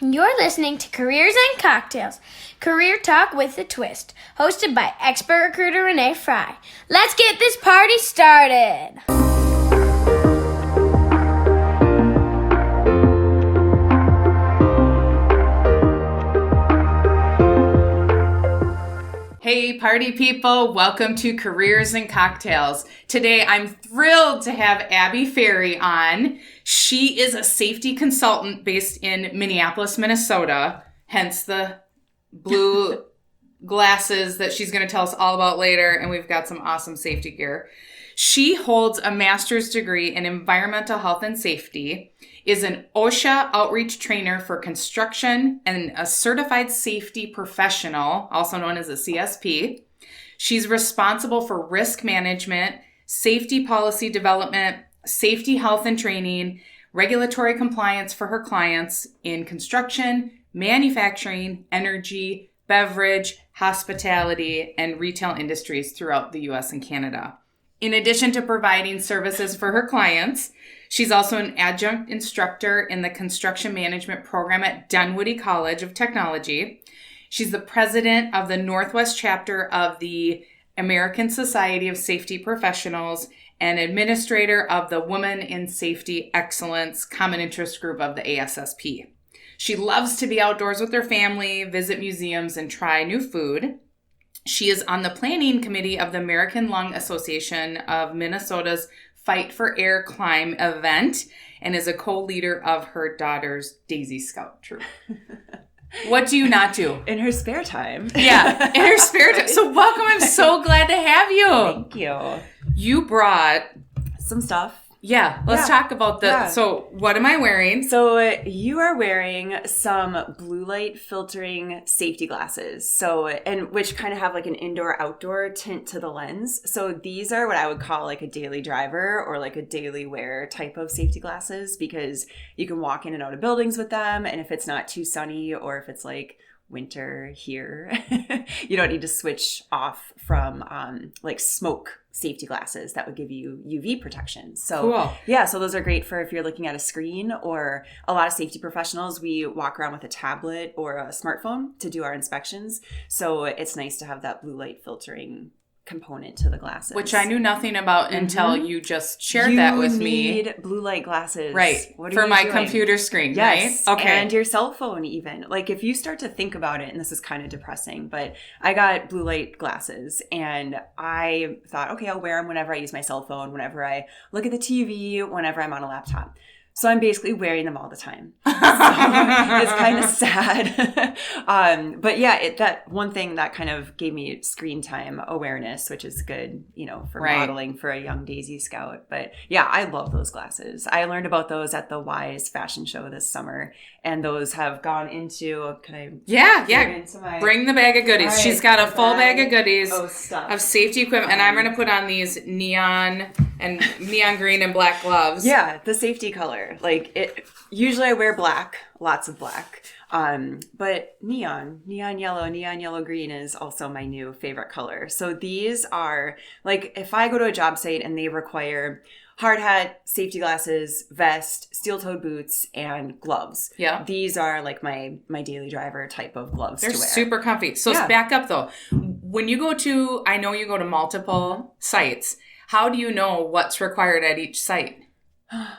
You're listening to Careers and Cocktails, Career Talk with a Twist, hosted by expert recruiter Renee Frey. Let's get this party started. Hey party people, welcome to Careers and Cocktails. Today I'm thrilled to have Abby Ferri on. She is a safety consultant based in Minneapolis, Minnesota, hence the blue glasses that she's going to tell us all about later, and we've got some awesome safety gear. She holds a master's degree in environmental health and safety, is an OSHA outreach trainer for construction, and a certified safety professional, also known as a CSP. She's responsible for risk management, safety policy development, safety health and training, regulatory compliance for her clients in construction, manufacturing, energy, beverage, hospitality, and retail industries throughout the U.S. and Canada. In addition to providing services for her clients, she's also an adjunct instructor in the construction management program at Dunwoody College of Technology. She's the president of the Northwest chapter of the American Society of Safety Professionals and administrator of the Women in Safety Excellence Common Interest Group of the ASSP. She loves to be outdoors with her family, visit museums, and try new food. She is on the planning committee of the American Lung Association of Minnesota's Fight for Air Climb event and is a co-leader of her daughter's Daisy Scout troop. What do you not do? In her spare time. Yeah, in her spare time. So welcome. I'm so glad to have you. Thank you. You brought some stuff. Yeah, let's talk about So what am I wearing? So you are wearing some blue light filtering safety glasses. And which kind of have like an indoor-outdoor tint to the lens. So these are what I would call like a daily driver or like a daily wear type of safety glasses, because you can walk in and out of buildings with them. And if it's not too sunny or if it's like winter here, you don't need to switch off from like smoke safety glasses that would give you UV protection. So cool. Yeah, so those are great for if you're looking at a screen, or a lot of safety professionals, we walk around with a tablet or a smartphone to do our inspections. So it's nice to have that blue light filtering component to the glasses. Which I knew nothing about until you just shared that with me. You need blue light glasses. Right. For my computer screen, yes, right? Okay. And your cell phone even. Like if you start to think about it, and this is kind of depressing, but I got blue light glasses and I thought, okay, I'll wear them whenever I use my cell phone, whenever I look at the TV, whenever I'm on a laptop. So I'm basically wearing them all the time. So it's kind of sad. But yeah, that one thing that kind of gave me screen time awareness, which is good, for modeling for a young Daisy Scout. But yeah, I love those glasses. I learned about those at the Wise fashion show this summer. And those have gone into, bring the bag of goodies. Right. She's got a full bag of goodies of safety equipment. And I'm going to put on these neon green and black gloves. Yeah, the safety color. Usually I wear black, lots of black. But neon yellow, green is also my new favorite color. So these are like, if I go to a job site and they require hard hat, safety glasses, vest, steel-toed boots, and gloves. Yeah. These are like my daily driver type of gloves to wear. They're super comfy. So back up though. When you go to, I know you go to multiple sites. How do you know what's required at each site?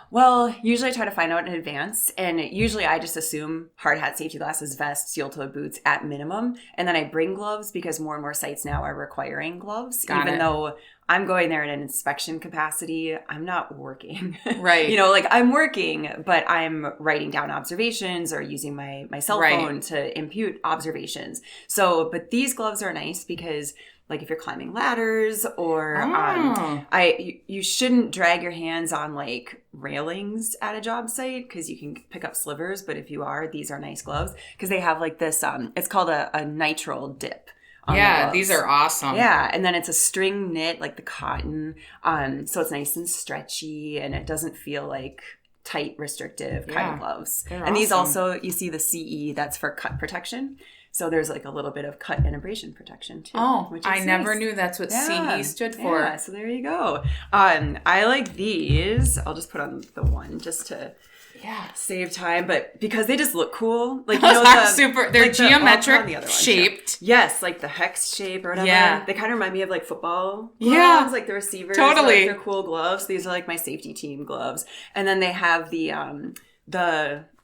Well, usually I try to find out in advance, and usually I just assume hard hat, safety glasses, vest, steel-toed boots at minimum, and then I bring gloves because more and more sites now are requiring gloves. Even though I'm going there in an inspection capacity, I'm not working. Right. I'm working, but I'm writing down observations or using my cell phone to impute observations. But these gloves are nice because like if you're climbing ladders or you shouldn't drag your hands on like railings at a job site because you can pick up slivers. But if you are, these are nice gloves because they have like this, it's called a nitrile dip. Yeah, these are awesome. Yeah, and then it's a string knit, like the cotton. So it's nice and stretchy and it doesn't feel like tight, restrictive kind of gloves. They're and these awesome. also, you see the CE, that's for cut protection. So there's like a little bit of cut and abrasion protection too. Oh, which is I never nice. knew that's what CE stood for. Yeah, so there you go. I like these. I'll just put on the one just to save time. But because they just look cool. Like, Those are super, they're like geometric the other one, shaped. Yes, like the hex shape or whatever. Yeah. They kind of remind me of like football gloves, Yeah. like the receivers. Totally. Like, they're cool gloves. These are like my safety team gloves. And then they have the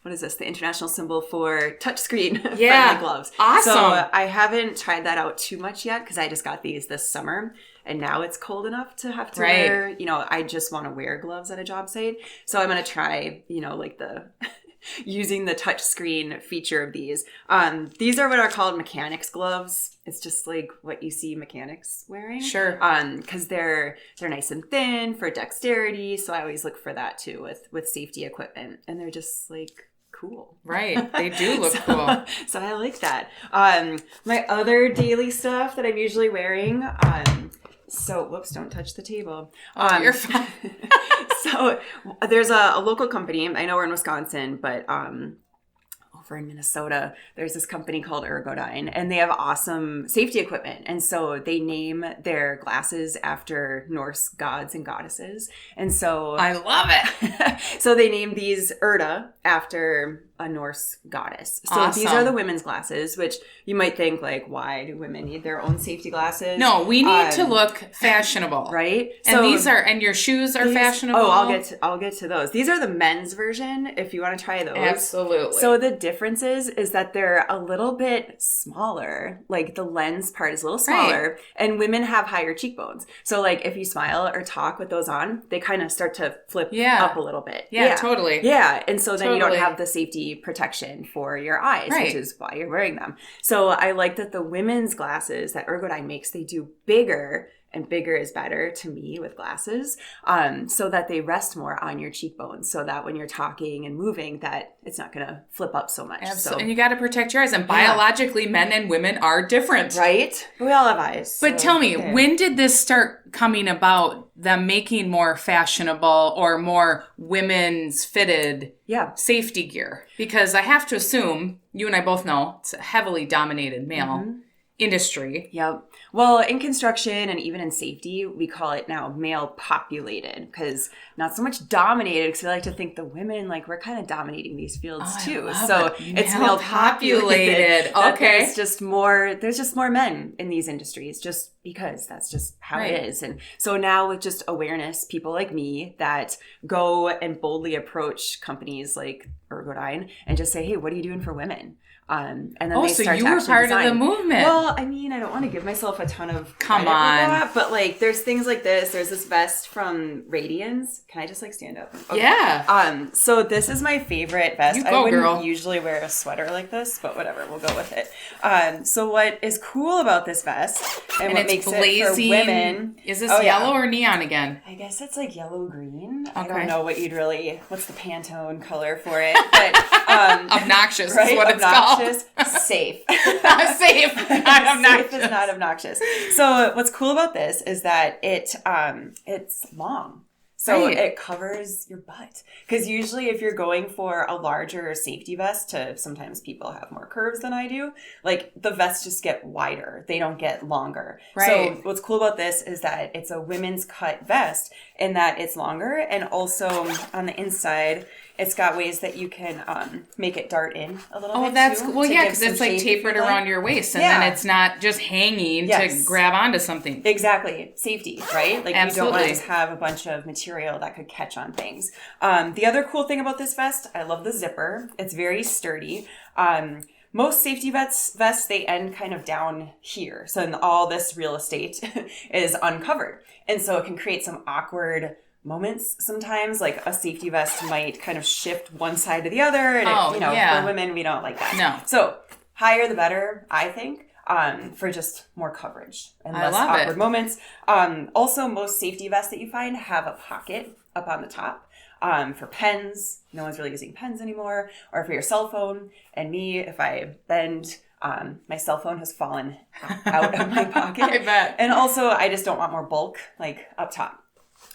what is this? The international symbol for touchscreen friendly gloves. Awesome. So I haven't tried that out too much yet because I just got these this summer. And now it's cold enough to have to wear, I just want to wear gloves at a job site. So I'm going to try, like the using the touch screen feature of these. These are what are called mechanics gloves. It's just like what you see mechanics wearing. Sure. Because they're nice and thin for dexterity. So I always look for that too with safety equipment. And they're just like cool. Right. They do look cool. So I like that. My other daily stuff that I'm usually wearing, whoops, don't touch the table. You're fine. So there's a local company. I know we're in Wisconsin, but over in Minnesota, there's this company called Ergodyne, and they have awesome safety equipment. And so they name their glasses after Norse gods and goddesses. And so I love it. So they named these Erda after a Norse goddess. So Awesome. These are the women's glasses, which you might think like, why do women need their own safety glasses? No, we need to look fashionable. Right? And your shoes are fashionable. Oh, I'll get to those. These are the men's version if you want to try those. Absolutely. So the difference is that they're a little bit smaller. Like the lens part is a little smaller, right. And women have higher cheekbones. So like if you smile or talk with those on, they kind of start to flip up a little bit. Yeah, totally. Yeah, and so then you don't have the safety protection for your eyes, which is why you're wearing them. So I like that the women's glasses that Ergodyne makes, they do bigger, and bigger is better to me with glasses, so that they rest more on your cheekbones, so that when you're talking and moving, that it's not going to flip up so much. Absolutely. And you got to protect your eyes. And biologically, men and women are different. Right? We all have eyes. But tell me, when did this start coming about, them making more fashionable or more women's fitted safety gear? Because I have to assume, you and I both know, it's a heavily dominated male industry. Yep. Well, in construction and even in safety, we call it now male populated, because not so much dominated, because we like to think the women, like, we're kind of dominating these fields too. So it's male populated. Okay. There's just more men in these industries, just because that's just how it is. And so now with just awareness, people like me that go and boldly approach companies like Ergodyne and just say, hey, what are you doing for women? And then they so start you to were part design. of the movement. Well, I mean, I don't want to give myself a ton of Come credit on. with that, but like, there's things like this. There's this vest from Radians. Can I just like stand up? Okay. Yeah. So this is my favorite vest. You go, I wouldn't girl. usually wear a sweater like this, but whatever, we'll go with it. So what is cool about this vest and what makes it for women? Is this yellow or neon again? I guess it's like yellow green. Okay. I don't know what's the Pantone color for it, but obnoxious right? is what obnoxious, it's called. Safe. Safe, not obnoxious. Safe is not obnoxious. So what's cool about this is that it's long. So it covers your butt. Because usually if you're going for a larger safety vest, sometimes people have more curves than I do, like the vests just get wider. They don't get longer. Right. So what's cool about this is that it's a women's cut vest in that it's longer. And also on the inside, it's got ways that you can make it dart in a little bit. Oh, that's too, cool. Yeah, because it's like tapered around your waist, and then it's not just hanging to grab onto something. Exactly. Safety, right? Like Absolutely. You don't want to just have a bunch of material that could catch on things. The other cool thing about this vest, I love the zipper. It's very sturdy. Most safety vests, they end kind of down here. So all this real estate is uncovered. And so it can create some awkward moments sometimes. Like a safety vest might kind of shift one side to the other. And for women, we don't like that. No. So higher the better, I think. For just more coverage and less awkward moments. Also, most safety vests that you find have a pocket up on the top for pens. No one's really using pens anymore. Or for your cell phone. And me, if I bend, my cell phone has fallen out of my pocket. I bet. And also, I just don't want more bulk like up top.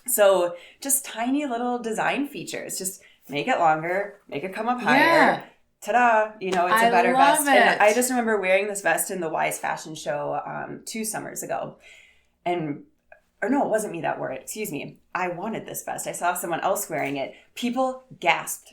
So just tiny little design features. Just make it longer, make it come up higher. Yeah. Ta-da! It's a better vest. It. And I just remember wearing this vest in the Wise Fashion Show 2 summers ago. And or no, it wasn't me that wore it. Excuse me. I wanted this vest. I saw someone else wearing it. People gasped.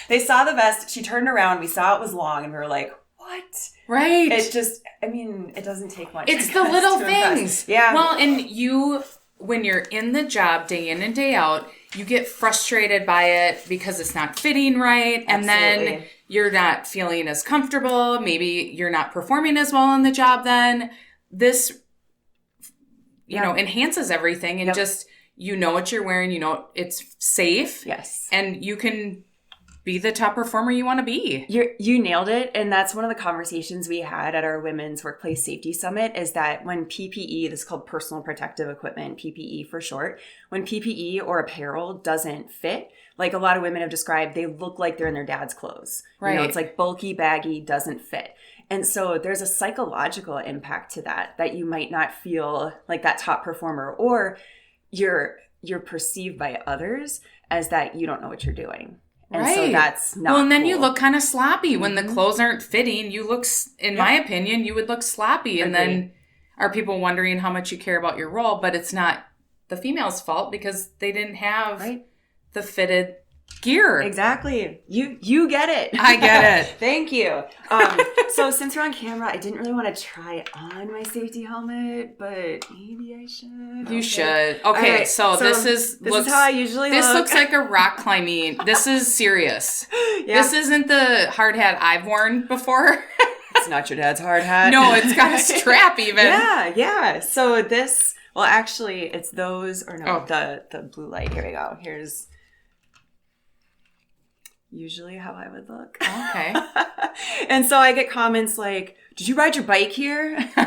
They saw the vest. She turned around. We saw it was long, and we were like, what? Right. It's just, I mean, it doesn't take much. It's the little things. Yeah. Well, and when you're in the job day in and day out, you get frustrated by it because it's not fitting right. And then you're not feeling as comfortable. Maybe you're not performing as well on the job then. This, enhances everything and just, what you're wearing, it's safe. Yes. And you can be the top performer you want to be. You nailed it. And that's one of the conversations we had at our Women's Workplace Safety Summit is that when PPE, this is called personal protective equipment, PPE for short, when PPE or apparel doesn't fit, like a lot of women have described, they look like they're in their dad's clothes. Right. It's like bulky, baggy, doesn't fit. And so there's a psychological impact to that you might not feel like that top performer, or you're perceived by others as that you don't know what you're doing. And so that's not well, and then cool. you look kind of sloppy when the clothes aren't fitting. You look, in my opinion, you would look sloppy. And then are people wondering how much you care about your role? But it's not the female's fault because they didn't have the fitted gear. Exactly. You get it. I get it. Thank you. So since we're on camera, I didn't really want to try on my safety helmet, but maybe I should. You should. Okay, right, so this is how I usually look. This looks like a rock climbing. This is serious. Yeah. This isn't the hard hat I've worn before. It's not your dad's hard hat. No, it's got a strap even. Yeah. So this, well, actually, it's those, or no, the blue light. Here we go. Here's usually how I would look. Okay. And so I get comments like, did you ride your bike here? Or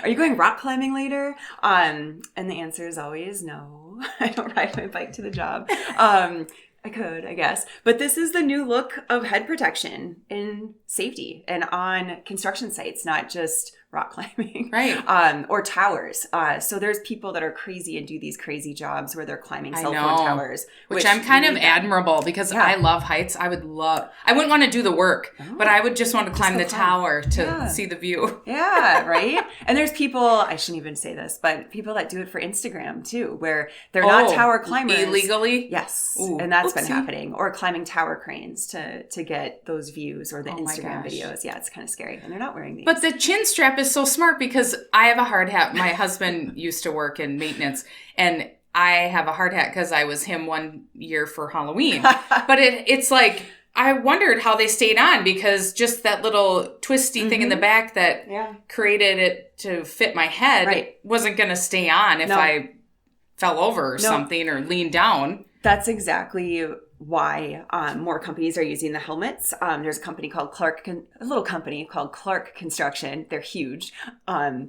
are you going rock climbing later? And the answer is always no. I don't ride my bike to the job. I could, I guess. But this is the new look of head protection in safety and on construction sites, not just rock climbing. Right. Or towers. So there's people that are crazy and do these crazy jobs where they're climbing cell phone towers. Which I'm kind of admirable because I love heights. I wouldn't want to do the work, but I would just want to climb the tower to see the view. Yeah, right? And there's people, I shouldn't even say this, but people that do it for Instagram too, where they're not tower climbers. Illegally? Yes. Ooh. And that's been happening. Or climbing tower cranes to get those views or the Instagram videos. Yeah, it's kind of scary. And they're not wearing these. But the chin strap is so smart because I have a hard hat. My husband used to work in maintenance, and I have a hard hat because I was him one year for Halloween. But it's like, I wondered how they stayed on because just that little twisty thing in the back that created it to fit my head wasn't going to stay on if I fell over or something or leaned down. That's exactly why more companies are using the helmets. There's a company called a little company called Clark Construction. They're huge.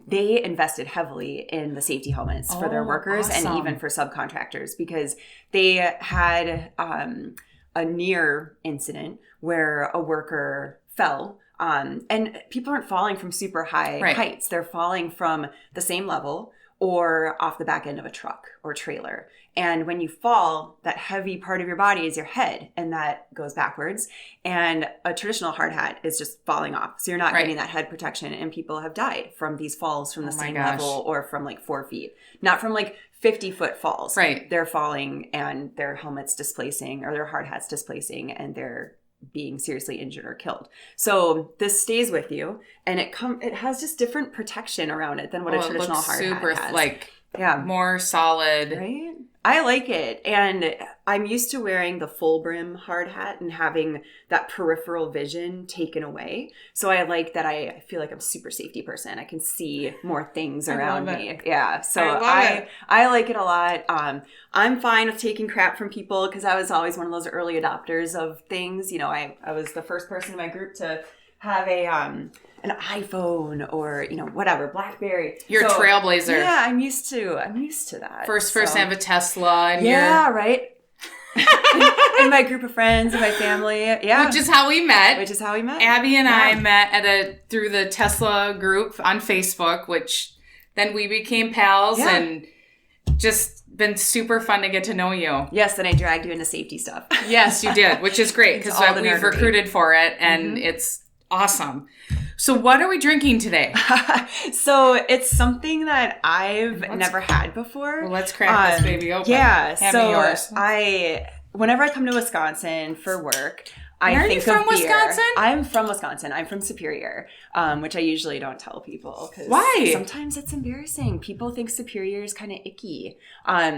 They invested heavily in the safety helmets for their workers and even for subcontractors because they had a near incident where a worker fell. And people aren't falling from super high heights. They're falling from the same level or off the back end of a truck or trailer. And when you fall, that heavy part of your body is your head, and that goes backwards. And a traditional hard hat is just falling off. So you're not getting that head protection. And people have died from these falls from the same level or from like 4 feet, not from like 50-foot falls. Right. They're falling and their helmets displacing or their hard hats displacing, and they're being seriously injured or killed. So this stays with you, and it has just different protection around it than what a traditional hard hat has. Like more solid. Right? I like it. And I'm used to wearing the full brim hard hat and having that peripheral vision taken away. So I like that I feel like I'm a super safety person. I can see more things around me. Yeah. So I like it a lot. I'm fine with taking crap from people because I was always one of those early adopters of things. You know, I was the first person in my group to have an iPhone or, whatever, BlackBerry. You're a trailblazer. Yeah, I'm used to that. First person to have a Tesla. And right. in my group of friends, in my family. Yeah. Which is how we met. Abby and I met through the Tesla group on Facebook, which then we became pals and just been super fun to get to know you. Yes, and I dragged you into safety stuff. Yes, you did, which is great because we've recruited for it and it's awesome. So what are we drinking today? So it's something that I've never had before. Well, let's crack this baby open. Yeah. Hand me yours. Whenever I come to Wisconsin for work, I Are think you from of beer. Wisconsin? I'm from Wisconsin. I'm from Superior, which I usually don't tell people because Why? sometimes it's embarrassing. People think Superior is kind of icky. I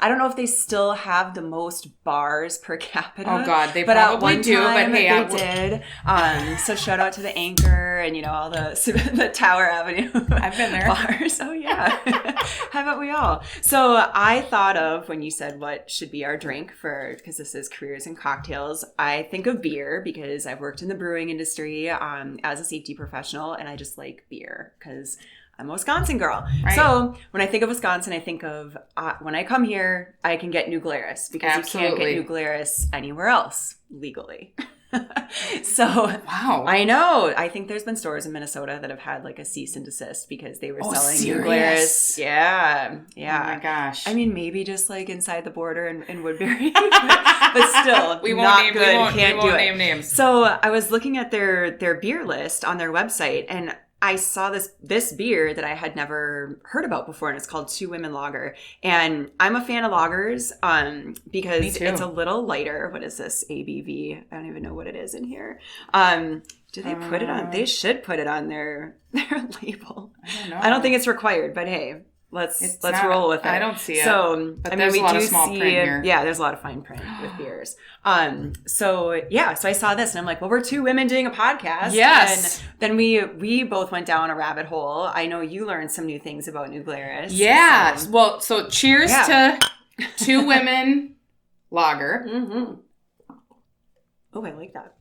don't know if they still have the most bars per capita. Oh God, they but probably at one do. time But hey, they did. So shout out to the Anchor and all the Tower Avenue. I've been there. Bars. Oh yeah. How about we all? So I thought of when you said what should be our drink because this is Careers and Cocktails. I think of beer because I've worked in the brewing industry as a safety professional, and I just like beer because I'm a Wisconsin girl. Right. So when I think of Wisconsin, I think of when I come here, I can get New Glarus because Absolutely. you can't get New Glarus anywhere else legally. So wow, I know. I think there's been stores in Minnesota that have had like a cease and desist because they were selling New Glarus. Yeah. Oh my gosh. I mean, maybe just like inside the border in Woodbury, but still, we won't name names. So I was looking at their beer list on their website, and I saw this beer that I had never heard about before, and it's called Two Women Lager. And I'm a fan of lagers because it's a little lighter. What is this ABV? I don't even know what it is in here. Do they put it on? They should put it on their label. I don't know. I don't think it's required, but hey. Let's roll with it. I don't see it. So, but there's a lot of small print here. Yeah, there's a lot of fine print with beers. So I saw this and I'm like, well, we're two women doing a podcast. Yes. And then we both went down a rabbit hole. I know you learned some new things about New Glarus. Yeah. So cheers to Two Women Lager. Mm-hmm. Oh, I like that.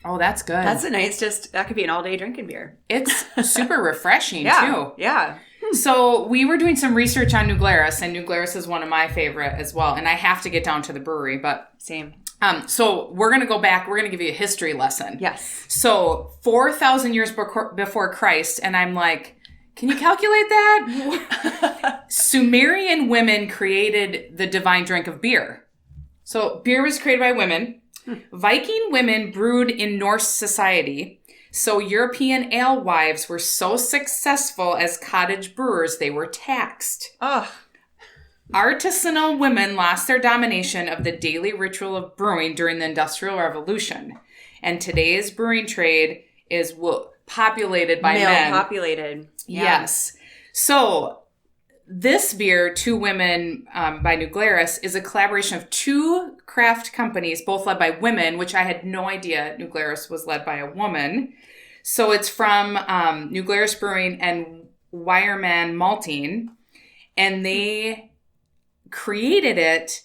Oh, that's good. That's a nice, that could be an all-day drinking beer. It's super refreshing, too. Yeah. So we were doing some research on New Glarus, and New Glarus is one of my favorite as well. And I have to get down to the brewery, but same. So we're going to go back. We're going to give you a history lesson. Yes. So 4,000 years before Christ, and I'm like, can you calculate that? Sumerian women created the divine drink of beer. So beer was created by women. Viking women brewed in Norse society. So European alewives were so successful as cottage brewers, they were taxed. Ugh. Artisanal women lost their domination of the daily ritual of brewing during the Industrial Revolution. And today's brewing trade is populated by men. Male-populated. Yeah. Yes. So this beer, Two Women by New Glarus, is a collaboration of two craft companies, both led by women, which I had no idea New Glarus was led by a woman. So it's from New Glarus Brewing and Wireman Malting, and they created it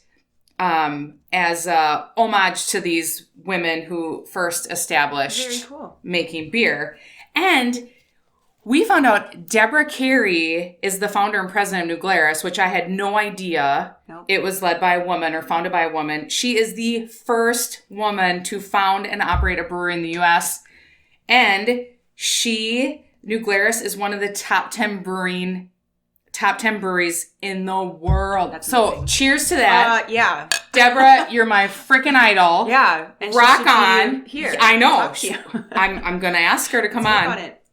as a homage to these women who first established making beer. And we found out Deborah Carey is the founder and president of New Glarus, which I had no idea it was led by a woman or founded by a woman. She is the first woman to found and operate a brewery in the U.S. And New Glarus is one of the top 10 breweries in the world. That's so amazing. Cheers to that. Yeah. Deborah, you're my freaking idol. Yeah. And rock on. Here. I know. I'm going to ask her to come on. it.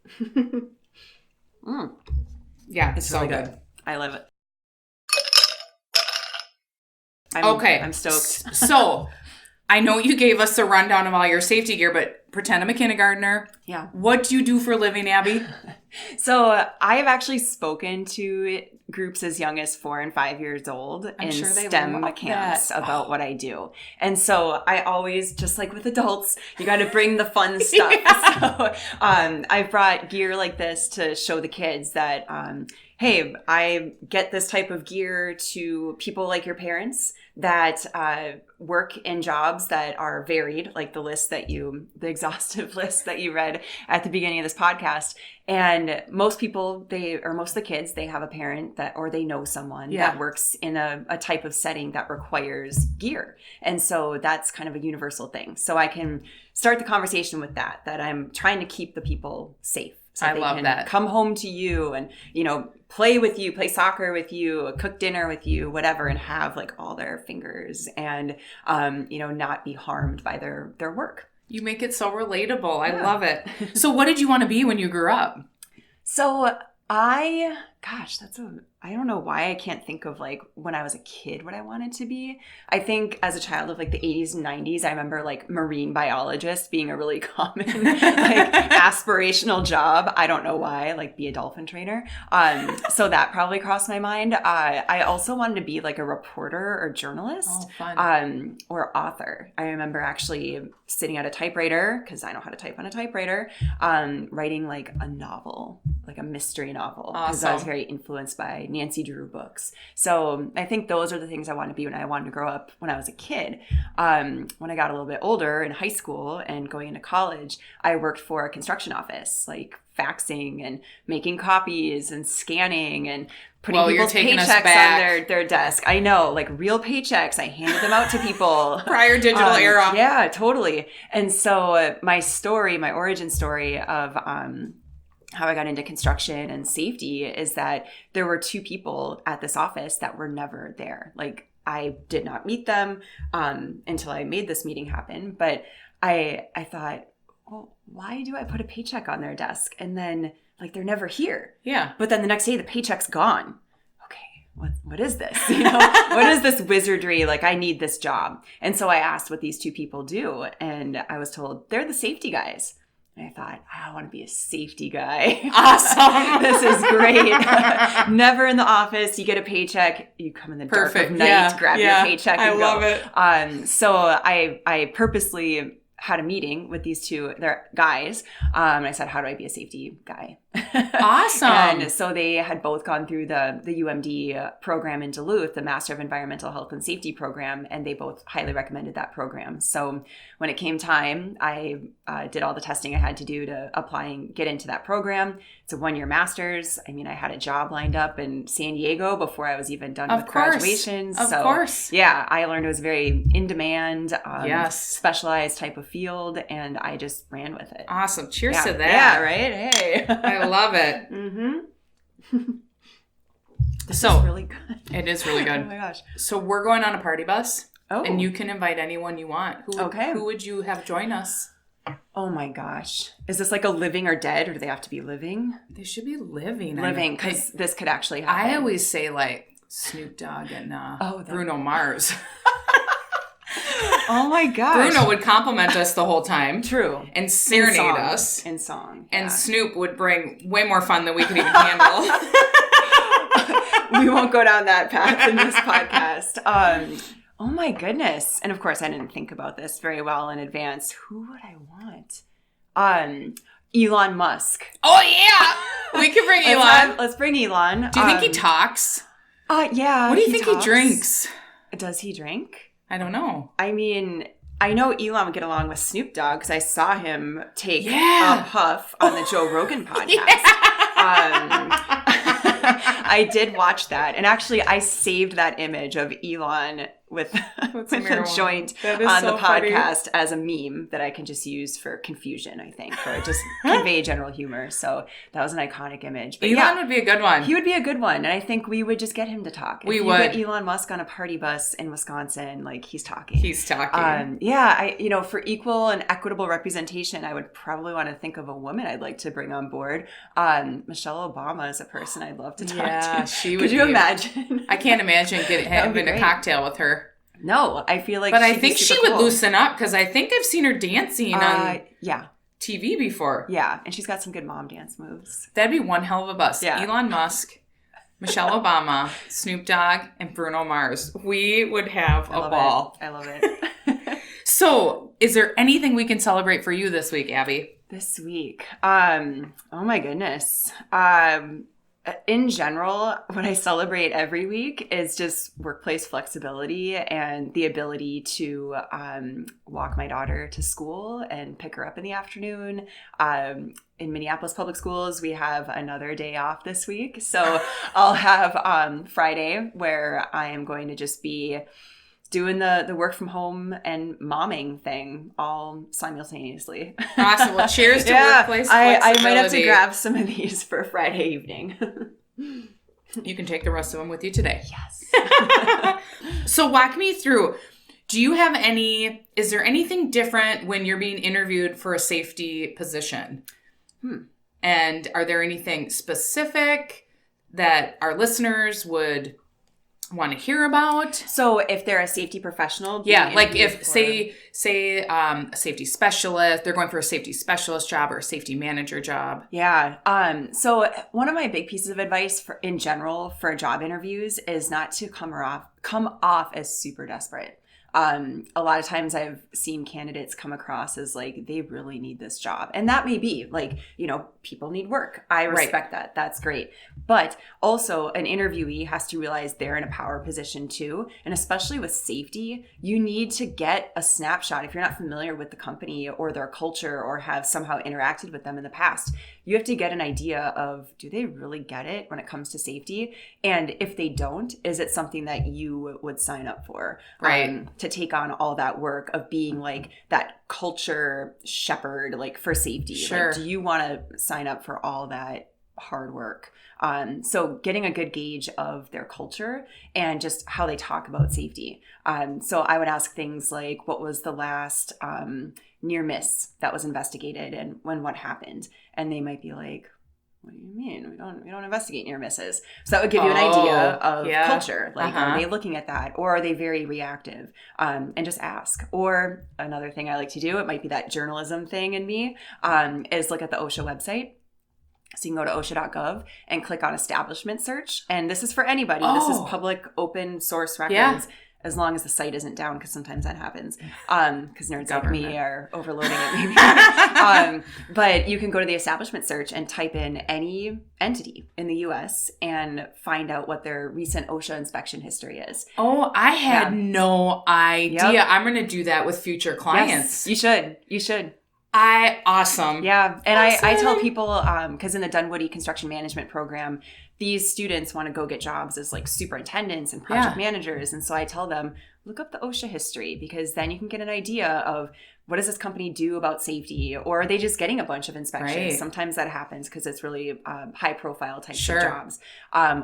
Yeah, it's so really good. I love it. I'm stoked. So, I know you gave us a rundown of all your safety gear, but pretend I'm a kindergartner. Yeah. What do you do for a living, Abby? So, I have actually spoken to groups as young as 4 and 5 years old in STEM camps about what I do. And so I always, just like with adults, you got to bring the fun stuff. So I brought gear like this to show the kids that, hey, I get this type of gear to people like your parents that work in jobs that are varied, like the exhaustive list that you read at the beginning of this podcast. And most people, most of the kids, they have a parent or they know someone that works in a type of setting that requires gear. And so that's kind of a universal thing. So I can start the conversation with that I'm trying to keep the people safe. So I love that. Come home to you and, play with you, play soccer with you, cook dinner with you, whatever, and have like all their fingers and, not be harmed by their work. You make it so relatable. I love it. So what did you want to be when you grew up? So I don't know why I can't think of like when I was a kid what I wanted to be. I think as a child of like the 80s and 90s, I remember like marine biologist being a really common like aspirational job. I don't know why, like be a dolphin trainer. So that probably crossed my mind. I also wanted to be like a reporter or journalist. Oh, fun. Or author. I remember actually sitting at a typewriter, because I know how to type on a typewriter, writing like a novel, like a mystery novel, because I was very influenced by Nancy Drew books. So I think those are the things I wanted to be when I wanted to grow up when I was a kid. When I got a little bit older in high school and going into college, I worked for a construction office, like faxing and making copies and scanning and putting people's paychecks on their desk. I know, like real paychecks. I handed them out to people. Prior digital era. Yeah, totally. And so my origin story of how I got into construction and safety is that there were two people at this office that were never there. Like I did not meet them until I made this meeting happen. But I thought, well, why do I put a paycheck on their desk? And then like they're never here. Yeah. But then the next day the paycheck's gone. Okay, what is this? You know, what is this wizardry? Like I need this job. And so I asked what these two people do. And I was told they're the safety guys. And I thought, I want to be a safety guy. Awesome. This is great. Never in the office. You get a paycheck. You come in the dark of night, grab your paycheck and go. I love it. So I purposely had a meeting with these two guys. I said, how do I be a safety guy? Awesome. And so they had both gone through the UMD program in Duluth, the Master of Environmental Health and Safety program, and they both highly recommended that program. So when it came time, I did all the testing I had to do to apply and get into that program. It's a 1-year master's. I mean, I had a job lined up in San Diego before I was even done with graduation. Of course. Yeah, I learned it was very in demand, yes, specialized type of field, and I just ran with it. Awesome. Cheers to that. Yeah, right? Hey. I love it. Mm-hmm. This is really good. It is really good. Oh my gosh. So we're going on a party bus. Oh. And you can invite anyone you want. Who would you have join us? Oh my gosh. Is this like a living or dead, or do they have to be living? They should be living. Living, because this could actually happen. I always say like Snoop Dogg and Bruno Mars. Oh my gosh. Bruno would compliment us the whole time. True. And serenade us. In song. And Snoop would bring way more fun than we could even handle. We won't go down that path in this podcast. Oh my goodness. And of course, I didn't think about this very well in advance. Who would I want? Elon Musk. Oh, yeah. We can bring Elon. Let's bring Elon. Do you think he talks? Yeah. What do you think he drinks? Does he drink? I don't know. I mean, I know Elon would get along with Snoop Dogg because I saw him take a puff on the Joe Rogan podcast. I did watch that. And actually, I saved that image of Elon with a joint on the podcast as a meme that I can just use for confusion, I think, or just convey general humor. So that was an iconic image. But Elon would be a good one. He would be a good one. And I think we would just get him to talk. We would. Get Elon Musk on a party bus in Wisconsin, like he's talking. He's talking. For equal and equitable representation, I would probably want to think of a woman I'd like to bring on board. Michelle Obama is a person I'd love to talk to. She would. Could you imagine? I can't imagine having a cocktail with her. No, I feel like. But I think she would loosen up because I think I've seen her dancing on TV before. Yeah, and she's got some good mom dance moves. That'd be one hell of a bus. Yeah. Elon Musk, Michelle Obama, Snoop Dogg, and Bruno Mars. We would have a ball. I love it. So, is there anything we can celebrate for you this week, Abby? This week? Oh my goodness. In general, what I celebrate every week is just workplace flexibility and the ability to walk my daughter to school and pick her up in the afternoon. In Minneapolis Public Schools, we have another day off this week. So I'll have Friday where I am going to just be doing the work from home and momming thing all simultaneously. Awesome. Well, cheers to workplace flexibility. I might have to grab some of these for Friday evening. You can take the rest of them with you today. Yes. So walk me through. Do you have is there anything different when you're being interviewed for a safety position? And are there anything specific that our listeners would want to hear about? So if they're a safety professional, like if say a safety specialist, they're going for a safety specialist job or a safety manager job. Yeah. So one of my big pieces of advice in general for job interviews is not to come off as super desperate. A lot of times I've seen candidates come across as like, they really need this job. And that may be like, people need work. I respect that. That's great. But also an interviewee has to realize they're in a power position too. And especially with safety, you need to get a snapshot. If you're not familiar with the company or their culture or have somehow interacted with them in the past, you have to get an idea of, do they really get it when it comes to safety? And if they don't, is it something that you would sign up for? To take on all that work of being like that culture shepherd, like for safety. Sure. Like, do you want to sign up for all that hard work? So getting a good gauge of their culture and just how they talk about safety. So I would ask things like, what was the last near miss that was investigated and what happened? And they might be like, what do you mean? We don't investigate near misses. So that would give you an idea of culture. Like, are they looking at that? Or are they very reactive? And just ask. Or another thing I like to do, it might be that journalism thing in me, is look at the OSHA website. So you can go to OSHA.gov and click on establishment search. And this is for anybody. This is public open source records. As long as the site isn't down, because sometimes that happens. Because nerds like me are overloading it maybe. But you can go to the establishment search and type in any entity in the U.S. and find out what their recent OSHA inspection history is. Oh, I had no idea. Yep. I'm going to do that with future clients. Yes, you should. Awesome. Yeah. And I tell people, because in the Dunwoody construction management program, these students want to go get jobs as like superintendents and project managers. And so I tell them, look up the OSHA history, because then you can get an idea of what does this company do about safety, or are they just getting a bunch of inspections? Right. Sometimes that happens because it's really high profile types of jobs.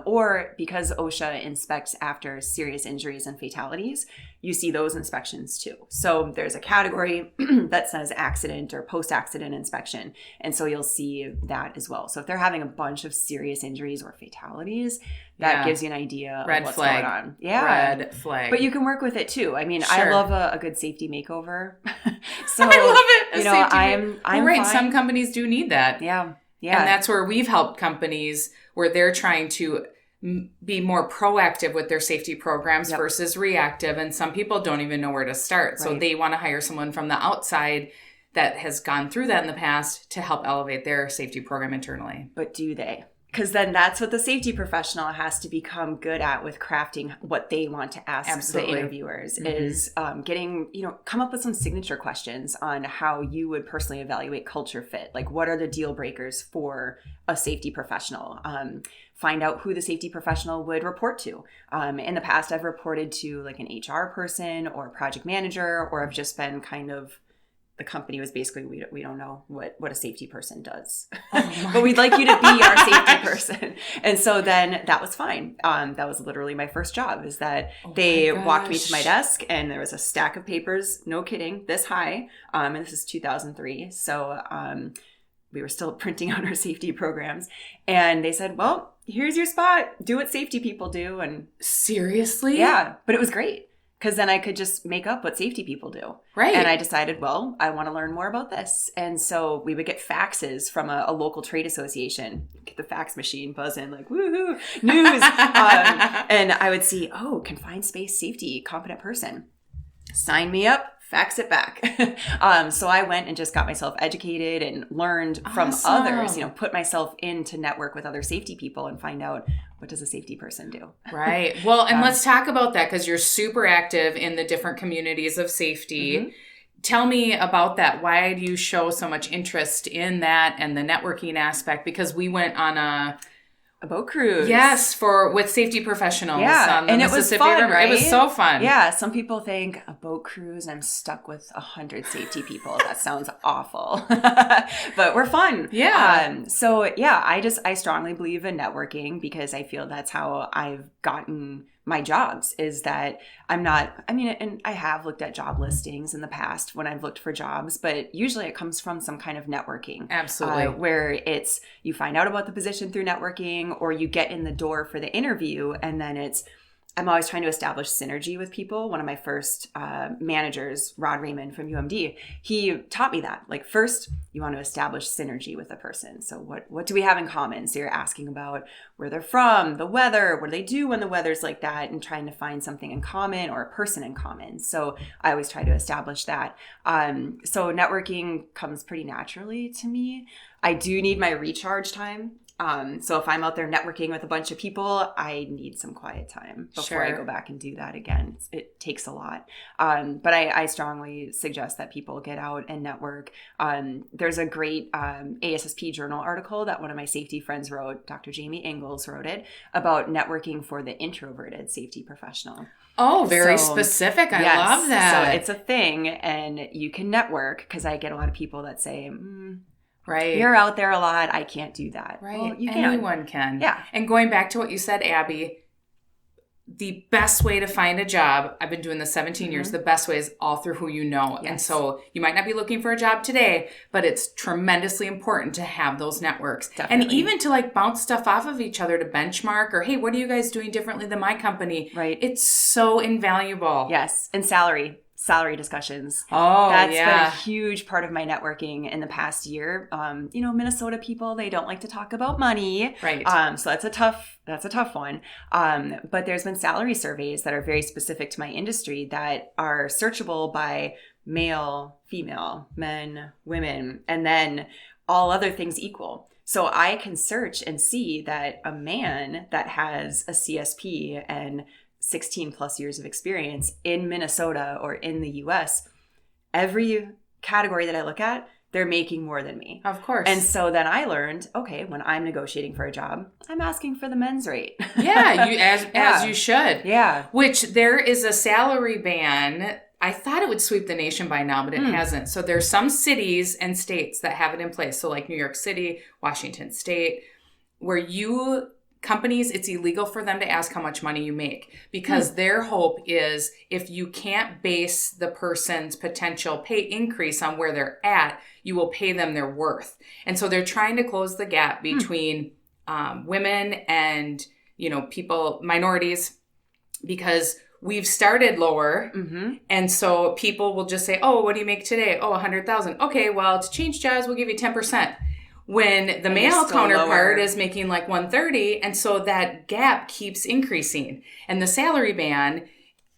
Or because OSHA inspects after serious injuries and fatalities, you see those inspections too. So there's a category that says accident or post-accident inspection. And so you'll see that as well. So if they're having a bunch of serious injuries or fatalities, that gives you an idea of what's going on. Yeah. Red flag. But you can work with it too. I mean, I love a good safety makeover. So I love it. I'm right. fine. Some companies do need that. Yeah. And that's where we've helped companies where they're trying to be more proactive with their safety programs versus reactive. And some people don't even know where to start. So they want to hire someone from the outside that has gone through that in the past to help elevate their safety program internally. But do they? Because then that's what the safety professional has to become good at with crafting what they want to ask the interviewers is getting, come up with some signature questions on how you would personally evaluate culture fit. Like, what are the deal breakers for a safety professional? Find out who the safety professional would report to. In the past, I've reported to like an HR person or a project manager, or I've just been kind of, the company was basically, we don't know what a safety person does, but we'd like you to be our safety person. And so then that was fine. That was literally my first job, is that they walked me to my desk and there was a stack of papers, no kidding, this high. And this is 2003. So we were still printing out our safety programs. And they said, well, here's your spot. Do what safety people do. And seriously? Yeah, but it was great. Because then I could just make up what safety people do. Right. And I decided, well, I want to learn more about this. And so we would get faxes from a local trade association. Get the fax machine buzzing, like, woohoo, news. And I would see, confined space safety, competent person. Sign me up, fax it back. So I went and just got myself educated and learned from others, put myself in to network with other safety people and find out, what does a safety person do? Right. Well, and let's talk about that, because you're super active in the different communities of safety. Mm-hmm. Tell me about that. Why do you show so much interest in that and the networking aspect? Because we went on a boat cruise. Yes, with safety professionals. Yeah, and it was fun, River. right? It was so fun. Yeah, some people think a boat cruise and I'm stuck with 100 safety people. That sounds awful. But we're fun. Yeah. So I strongly believe in networking, because I feel that's how I've gotten my jobs is that and I have looked at job listings in the past when I've looked for jobs, but usually it comes from some kind of networking. Absolutely. Where it's, you find out about the position through networking, or you get in the door for the interview, and then I'm always trying to establish synergy with people. One of my first managers, Rod Raymond from UMD, he taught me that. Like, first, you want to establish synergy with a person. So what do we have in common? So you're asking about where they're from, the weather, what do they do when the weather's like that, and trying to find something in common or a person in common. So I always try to establish that. So networking comes pretty naturally to me. I do need my recharge time. So if I'm out there networking with a bunch of people, I need some quiet time before I go back and do that again. It takes a lot. But I strongly suggest that people get out and network. There's a great ASSP journal article that one of my safety friends wrote, Dr. Jamie Ingalls wrote it, about networking for the introverted safety professional. Oh, very specific. I love that. So it's a thing, and you can network, because I get a lot of people that say, right. You're out there a lot. I can't do that. Right. Well, you can. Anyone can. Yeah. And going back to what you said, Abby, the best way to find a job, I've been doing this 17 years, the best way is all through who you know. Yes. And so you might not be looking for a job today, but it's tremendously important to have those networks. Definitely. And even to like bounce stuff off of each other to benchmark, or, hey, what are you guys doing differently than my company? Right. It's so invaluable. Yes. And salary discussions. Oh, That's been yeah. a huge part of my networking in the past year. Minnesota people, they don't like to talk about money. Right. So that's a tough one. But there's been salary surveys that are very specific to my industry that are searchable by male, female, men, women, and then all other things equal. So I can search and see that a man that has a CSP and 16 plus years of experience in Minnesota or in the US, every category that I look at, they're making more than me. Of course. And so then I learned, okay, when I'm negotiating for a job, I'm asking for the men's rate. Yeah, as you should. Yeah. Which there is a salary ban. I thought it would sweep the nation by now, but it hasn't. So there's some cities and states that have it in place. So like New York City, Washington State, where companies, it's illegal for them to ask how much money you make, because their hope is if you can't base the person's potential pay increase on where they're at, you will pay them their worth. And so they're trying to close the gap between women and, people, minorities, because we've started lower. And so people will just say, oh, what do you make today? Oh, 100,000. Okay, well, to change jobs, we'll give you 10%. When the male counterpart is making like 130, and so that gap keeps increasing. And the salary ban,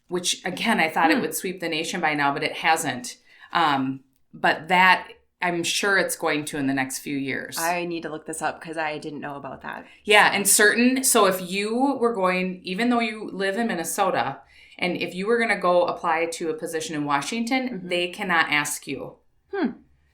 which again, I thought it would sweep the nation by now, but it hasn't. But that, I'm sure it's going to in the next few years. I need to look this up because I didn't know about that. Yeah, and so if you were going, even though you live in Minnesota, and if you were going to go apply to a position in Washington, they cannot ask you.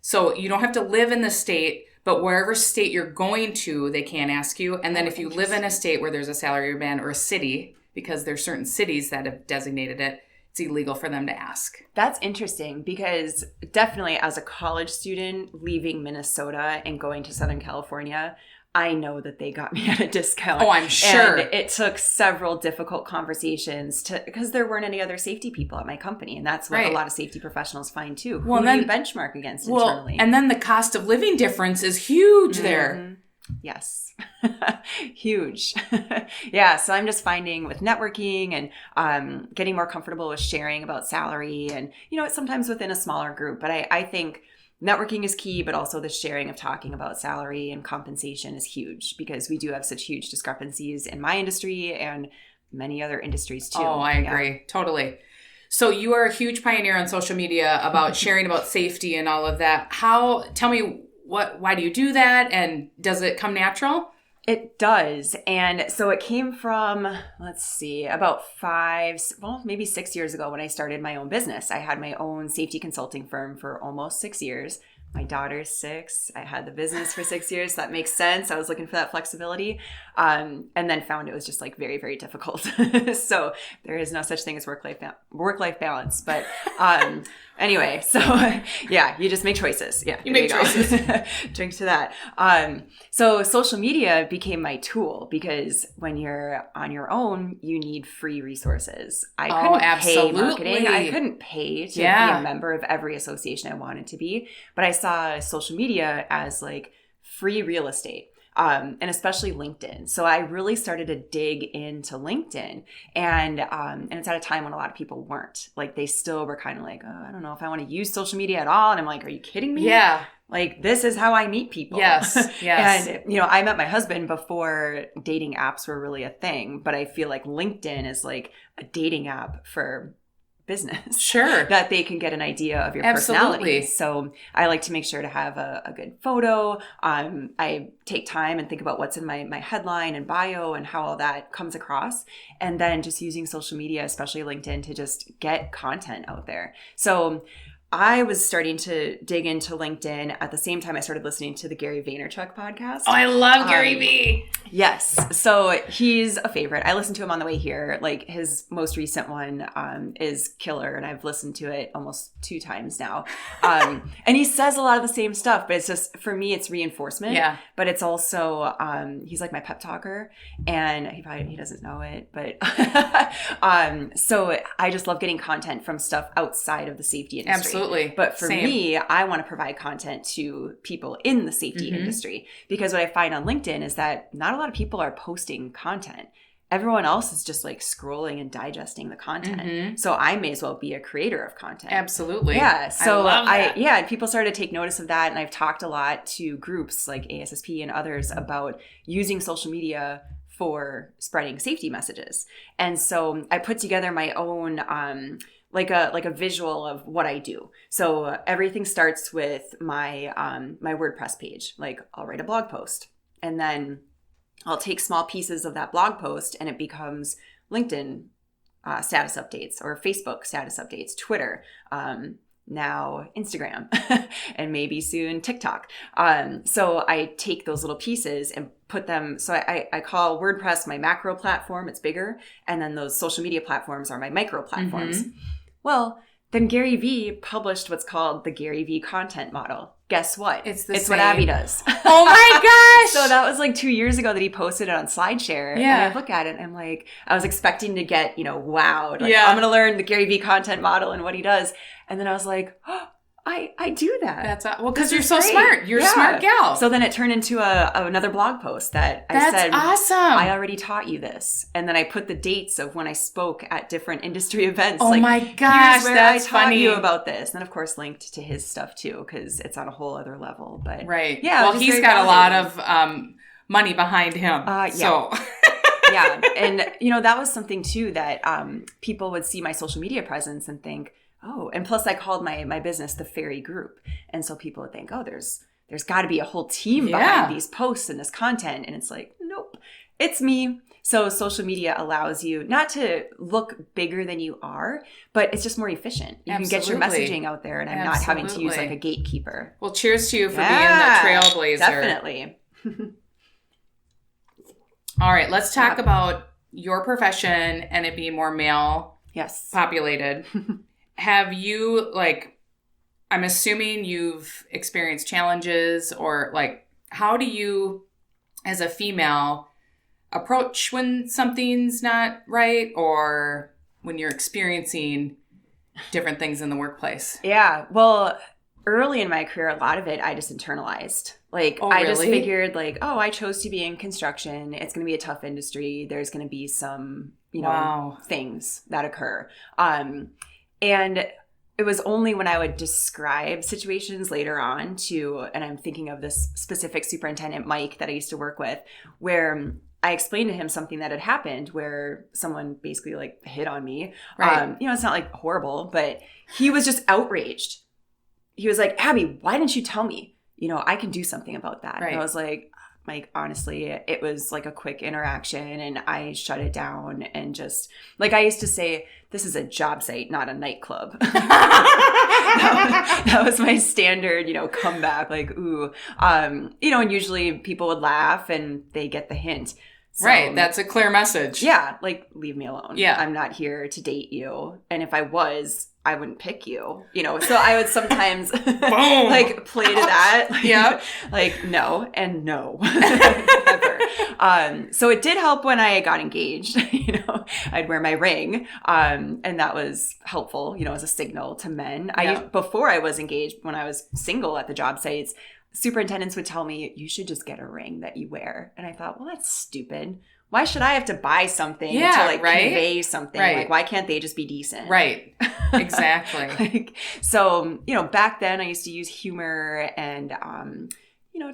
So you don't have to live in the state, but wherever state you're going to, they can't ask you. And then if you live in a state where there's a salary ban, or a city, because there's certain cities that have designated it, it's illegal for them to ask. That's interesting, because definitely as a college student leaving Minnesota and going to Southern California, I know that they got me at a discount. Oh, I'm sure. And it took several difficult conversations because there weren't any other safety people at my company. And that's what a lot of safety professionals find too. Who do you benchmark against internally? And then the cost of living difference is huge there. Yes. Huge. Yeah. So I'm just finding with networking and getting more comfortable with sharing about salary, and, it's sometimes within a smaller group, but I think networking is key, but also the sharing of talking about salary and compensation is huge, because we do have such huge discrepancies in my industry and many other industries too. Oh, I agree. Totally. So you are a huge pioneer on social media about sharing about safety and all of that. Tell me, why do you do that? And does it come natural? It does. And so it came from, about maybe 6 years ago when I started my own business. I had my own safety consulting firm for almost 6 years. My daughter's 6. I had the business for 6 years. So that makes sense. I was looking for that flexibility. And then found it was just like very, very difficult. So there is no such thing as work-life balance. But Anyway, so yeah, you just make choices. Yeah, you make choices. Drink to that. So social media became my tool because when you're on your own, you need free resources. I couldn't pay marketing. I couldn't pay to be a member of every association I wanted to be. But I saw social media as like free real estate. And especially LinkedIn. So I really started to dig into LinkedIn, and it's at a time when a lot of people weren't. Like they still were kind of like, oh, I don't know if I want to use social media at all. And I'm like, are you kidding me? Yeah. Like this is how I meet people. Yes. And I met my husband before dating apps were really a thing, but I feel like LinkedIn is like a dating app for business. Sure. That they can get an idea of your personality. So I like to make sure to have a good photo. I take time and think about what's in my headline and bio and how all that comes across. And then just using social media, especially LinkedIn, to just get content out there. So I was starting to dig into LinkedIn at the same time I started listening to the Gary Vaynerchuk podcast. Oh, I love Gary V. Yes. So he's a favorite. I listened to him on the way here. Like his most recent one is killer. And I've listened to it almost 2 times now. And he says a lot of the same stuff, but it's just, for me, it's reinforcement. Yeah. But it's also, he's like my pep talker, and he doesn't know it, but so I just love getting content from stuff outside of the safety industry. Absolutely. But for me, I want to provide content to people in the safety industry, because what I find on LinkedIn is that not a lot of people are posting content. Everyone else is just like scrolling and digesting the content. So I may as well be a creator of content. Absolutely. Yeah. So I love that. people started to take notice of that. And I've talked a lot to groups like ASSP and others about using social media for spreading safety messages. And so I put together my own like a visual of what I do. So everything starts with my my WordPress page. Like I'll write a blog post, and then I'll take small pieces of that blog post and it becomes LinkedIn status updates, or Facebook status updates, Twitter, now Instagram, and maybe soon TikTok. So I take those little pieces and put them, so I call WordPress my macro platform, it's bigger, and then those social media platforms are my micro platforms. Well, then Gary V published what's called the Gary V content model. Guess what? It's what Abby does. Oh my gosh! So that was like 2 years ago that he posted it on SlideShare. Yeah. And I look at it and I'm like, I was expecting to get, wowed. Like, I'm going to learn the Gary V content model and what he does. And then I was like, oh, I do that. That's because you're so smart. You're a smart gal. So then it turned into another blog post that I said, awesome. I already taught you this. And then I put the dates of when I spoke at different industry events. Oh my gosh, here's where that's I taught funny. you about this. And then of course linked to his stuff too, because it's on a whole other level. But right. Yeah. Well, he's got a lot of money behind him. So. Yeah. And that was something too that people would see my social media presence and think, oh, and plus I called my business the Ferri Group. And so people would think, oh, there's got to be a whole team behind these posts and this content. And it's like, nope, it's me. So social media allows you not to look bigger than you are, but it's just more efficient. You can get your messaging out there, and I'm not having to use like a gatekeeper. Well, cheers to you for being the trailblazer. Definitely. All right, let's talk about your profession and it being more male populated. Have you, I'm assuming you've experienced challenges, or how do you, as a female, approach when something's not right, or when you're experiencing different things in the workplace? Yeah, well, early in my career, a lot of it I just internalized. I just figured I chose to be in construction. It's going to be a tough industry. There's going to be some, things that occur. And it was only when I would describe situations later on and I'm thinking of this specific superintendent, Mike, that I used to work with, where I explained to him something that had happened where someone basically hit on me. Right. It's not horrible, but he was just outraged. He was like, Abby, why didn't you tell me? I can do something about that. Right. And I was like, honestly, it was a quick interaction and I shut it down and just I used to say, this is a job site, not a nightclub. that was my standard, comeback, ooh. And usually people would laugh and they get the hint. So, right. That's a clear message. Yeah. Leave me alone. Yeah. I'm not here to date you. And if I was, I wouldn't pick you, so I would sometimes like play to that. Like no and no. Ever. So it did help when I got engaged, I'd wear my ring. And that was helpful, as a signal to men. Before I was engaged, when I was single at the job sites, superintendents would tell me, you should just get a ring that you wear. And I thought, well, that's stupid. Why should I have to buy something to convey something? Right. Like, why can't they just be decent? Right. Exactly. So, back then I used to use humor and,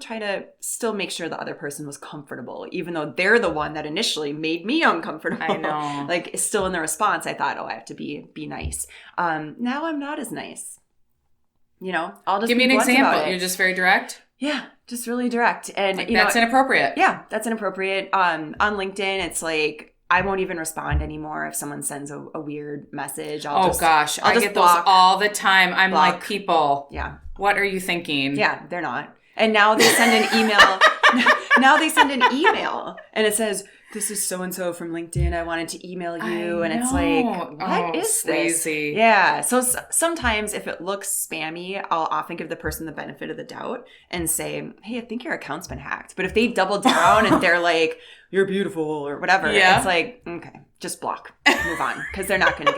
try to still make sure the other person was comfortable, even though they're the one that initially made me uncomfortable. I know. Like, still in the response, I thought, I have to be nice. Now I'm not as nice. I'll just give me an blunt example. about it. You're just very direct. Yeah, just really direct. And that's inappropriate. Yeah, that's inappropriate. On LinkedIn, it's like I won't even respond anymore if someone sends a weird message. I get those all the time. I'm block. Like, people. Yeah. What are you thinking? Yeah, they're not. And now they send an email. And it says, this is so-and-so from LinkedIn. I wanted to email you. And it's like, what is sleazy. This? Yeah. So sometimes if it looks spammy, I'll often give the person the benefit of the doubt and say, hey, I think your account's been hacked. But if they double down and they're like, you're beautiful or whatever, it's like, okay, just block, move on. Because they're not going to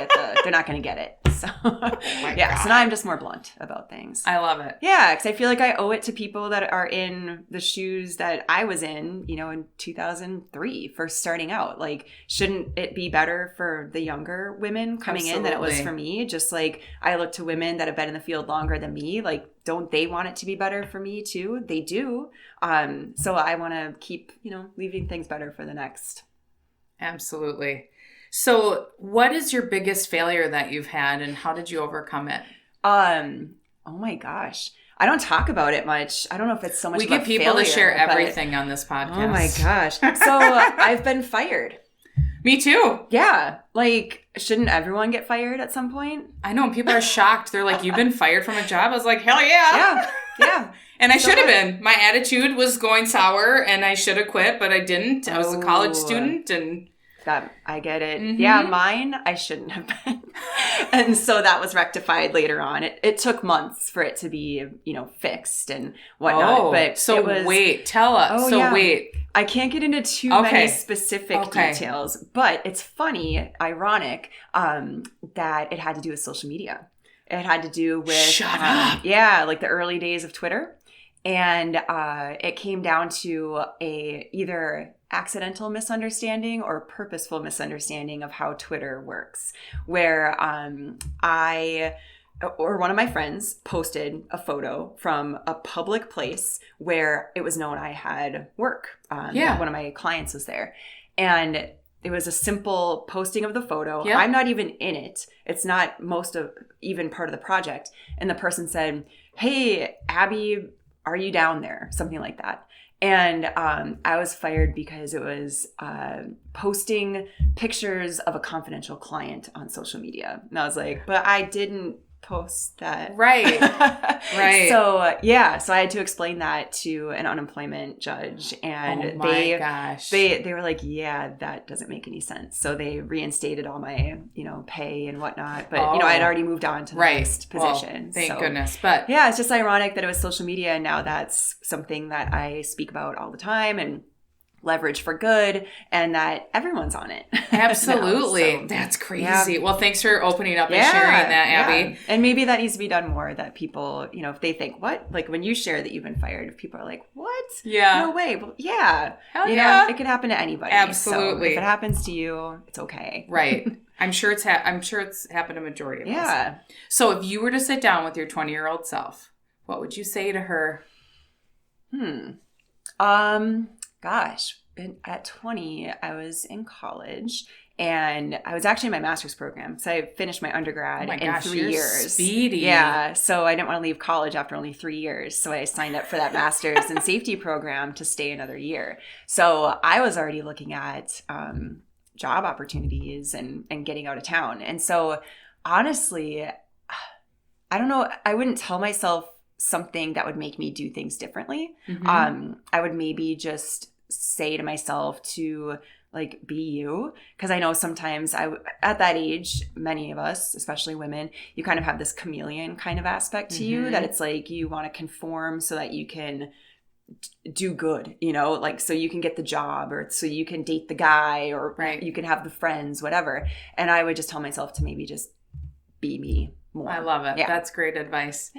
get it. So so now I'm just more blunt about things. I love it. Yeah, because I feel like I owe it to people that are in the shoes that I was in, in 2003, first starting out. Like, shouldn't it be better for the younger women coming in than it was for me? Just like I look to women that have been in the field longer than me. Like, don't they want it to be better for me too? They do. So I want to keep, leaving things better for the next. Absolutely. So what is your biggest failure that you've had and how did you overcome it? Oh my gosh. I don't talk about it much. I don't know if it's so much about failure. We get people to share everything on this podcast. Oh my gosh. So I've been fired. Me too. Yeah. Like, shouldn't everyone get fired at some point? I know. And people are shocked. They're like, you've been fired from a job? I was like, hell yeah. Yeah. Yeah. And I should have been. My attitude was going sour and I should have quit, but I didn't. I was a college student and... That I get it. Mm-hmm. Yeah, mine, I shouldn't have been. And so that was rectified later on. It took months for it to be, fixed and whatnot. Oh, but so wait, tell us. Wait. I can't get into too many specific details, but it's funny, ironic, that it had to do with social media. It had to do with... Shut up. Yeah, like the early days of Twitter. And it came down to either accidental misunderstanding or purposeful misunderstanding of how Twitter works, where one of my friends posted a photo from a public place where it was known I had work. One of my clients was there. And it was a simple posting of the photo. Yep. I'm not even in it. It's not even part of the project. And the person said, hey, Abby, are you down there? Something like that. And I was fired because it was posting pictures of a confidential client on social media. And I was like, but I didn't post that. Right. Right. So I had to explain that to an unemployment judge. And they were like, yeah, that doesn't make any sense. So they reinstated all my, pay and whatnot. But, I had already moved on to the next position. Well, thank goodness. But yeah, it's just ironic that it was social media. And now that's something that I speak about all the time and leverage for good, and that everyone's on it. Absolutely. now, so, that's crazy. Yeah. Well, thanks for opening up and sharing that, Abby. Yeah. And maybe that needs to be done more, that people, if they think, what? Like when you share that you've been fired, if people are like, what? Yeah. No way. Well, yeah. Hell yeah. It can happen to anybody. Absolutely. So if it happens to you, it's okay. Right. I'm sure it's happened to a majority of us. Yeah. So if you were to sit down with your 20-year-old self, what would you say to her? Gosh, at 20, I was in college and I was actually in my master's program. So I finished my undergrad in 3 years. Speedy. Yeah. So I didn't want to leave college after only 3 years. So I signed up for that master's in safety program to stay another year. So I was already looking at job opportunities and getting out of town. And so honestly, I don't know, I wouldn't tell myself something that would make me do things differently. Mm-hmm. I would maybe just say to myself to like, be you. Because I know sometimes at that age, many of us, especially women, you kind of have this chameleon kind of aspect to you, that it's like you want to conform so that you can do good, you know, like so you can get the job, or so you can date the guy, or you can have the friends, whatever. And I would just tell myself to maybe just be me more. I love it. Yeah. That's great advice.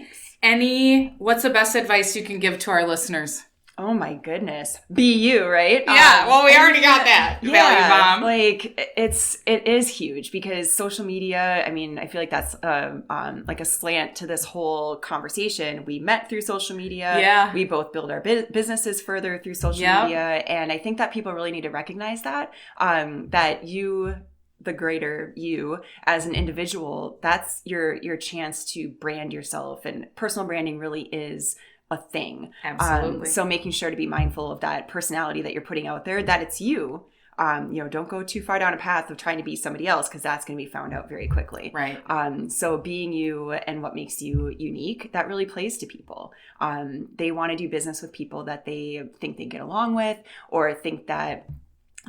Thanks. What's the best advice you can give to our listeners? Oh my goodness. Be you, right? Yeah. Well, we already got that. Value bomb. Like it is huge, because social media, I mean, I feel like that's like a slant to this whole conversation. We met through social media. Yeah. We both build our businesses further through social media. And I think that people really need to recognize that, that you, the greater you as an individual, that's your chance to brand yourself. And personal branding really is a thing. Absolutely. So making sure to be mindful of that personality that you're putting out there, that it's you. You know, don't go too far down a path of trying to be somebody else, because that's going to be found out very quickly. Right. So being you and what makes you unique, that really plays to people. They want to do business with people that they think they get along with, or think that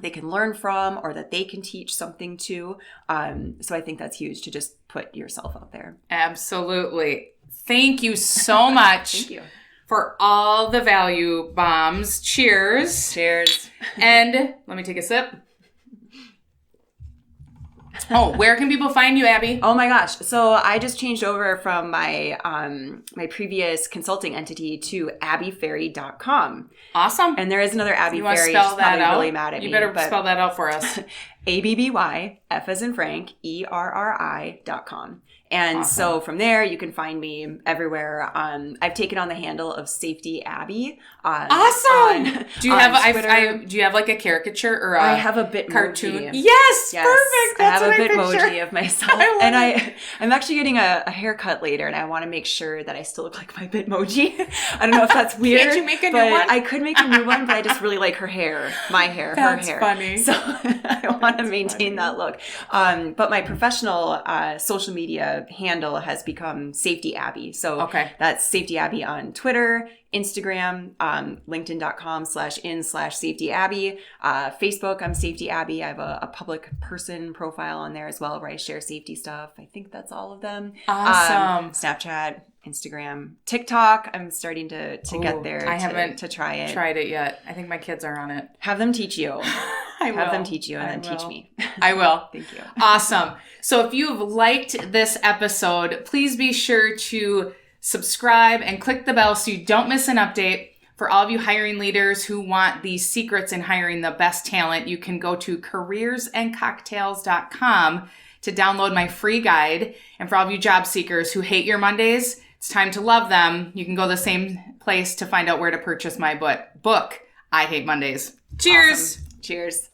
they can learn from, or that they can teach something to. So I think that's huge, to just put yourself out there. Absolutely. Thank you so much. Thank you. For all the value bombs. Cheers. Cheers. And let me take a sip. Oh, where can people find you, Abby? Oh my gosh. So I just changed over from my my previous consulting entity to abbyferri.com. Awesome. And there is another Abby you want to Ferri. spell She's that probably out? really mad at you me. better spell that out for us. ABBY, F as in Frank, ERRI.com. And Awesome. So from there, you can find me everywhere. I've taken on the handle of Safety Abby. Awesome. Do you have Twitter. do you have like a caricature or a I have a Bitmoji. cartoon? Yes, perfect. That's I have what a I Bitmoji picture. of myself. And I'm actually getting a haircut later, and I want to make sure that I still look like my Bitmoji. I don't know if that's weird. Can't you make a new but one? I could make a new one, but I just really like her hair, my hair, That's her hair. funny. So I want to maintain that look. But my professional social media handle has become Safety Abby. So that's Safety Abby on Twitter, Instagram, linkedin.com/in/Safety Abby. Facebook, I'm Safety Abby. I have a public person profile on there as well, where I share safety stuff. I think that's all of them. Awesome. Snapchat, Instagram, TikTok. I'm starting to get there. I haven't to try it. Tried it yet. I think my kids are on it. Have them teach you. Have them teach you, and then teach me. I will. Thank you. Awesome. So if you've liked this episode, please be sure to subscribe and click the bell so you don't miss an update. For all of you hiring leaders who want the secrets in hiring the best talent, you can go to careersandcocktails.com to download my free guide. And for all of you job seekers who hate your Mondays, it's time to love them. You can go the same place to find out where to purchase my book, I Hate Mondays. Cheers. Awesome. Cheers.